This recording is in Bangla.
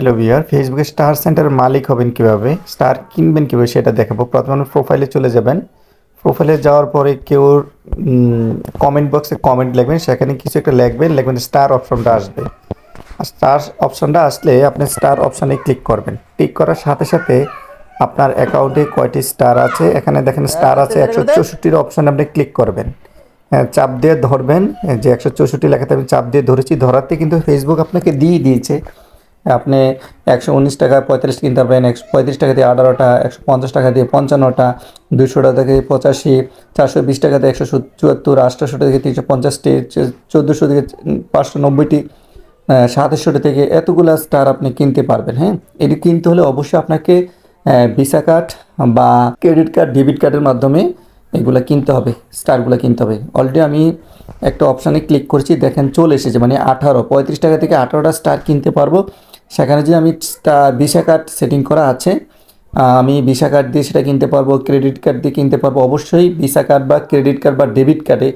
হ্যালো ভিউয়ার, ফেসবুকে স্টার সেন্টারের মালিক হবেন কিভাবে, স্টার কিনবেন কিভাবে সেটা দেখাবো। প্রথমে আপনি প্রোফাইলে চলে যাবেন। প্রোফাইলে যাওয়ার পরে কেউ কমেন্ট বক্সে কমেন্ট লিখবেন, সেখানে কিছু একটা লিখবেন স্টার অপশনটা আসবে। আর স্টার অপশনটা আসলে আপনি স্টার অপশনে ক্লিক করবেন। ক্লিক করার সাথে সাথে আপনার অ্যাকাউন্টে কয়টি স্টার আছে এখানে দেখেন, স্টার আছে 164 অপশনে আপনি ক্লিক করবেন। হ্যাঁ, চাপ দিয়ে ধরবেন, যে 164 লেখাতে আমি চাপ দিয়ে ধরেছি, ধরাতে কিন্তু ফেসবুক আপনাকে দিয়ে দিয়েছে। আপনি 119 টাকা 35 কিনতে পারবেন, 135 টাকা দিয়ে 18টা, 150 টাকা দিয়ে 55টা, 200 টাকা থেকে 85, 420 টাকা দিয়ে 174, 800 থেকে 350টি, 1400 থেকে 590টি, 2700 থেকে এতগুলা স্টার আপনি কিনতে পারবেন। হ্যাঁ, এটি কিনতে হলে অবশ্যই আপনাকে ভিসা কার্ড বা ক্রেডিট কার্ড, ডেবিট কার্ডের মাধ্যমে এগুলা কিনতে হবে, স্টারগুলো কিনতে হবে। অলরেডি আমি একটা অপশানে ক্লিক করেছি, দেখেন চলে এসেছে, মানে 35 টাকা থেকে 18টা স্টার কিনতে পারবো। সেখানে যে আমি ভিসা কার্ড সেটিং করা আছে, আমি ভিসা কার্ড দিয়ে সেটা কিনতে পারবো, ক্রেডিট কার্ড দিয়ে কিনতে পারবো। অবশ্যই ভিসা কার্ড বা ক্রেডিট কার্ড বা ডেবিট কার্ডে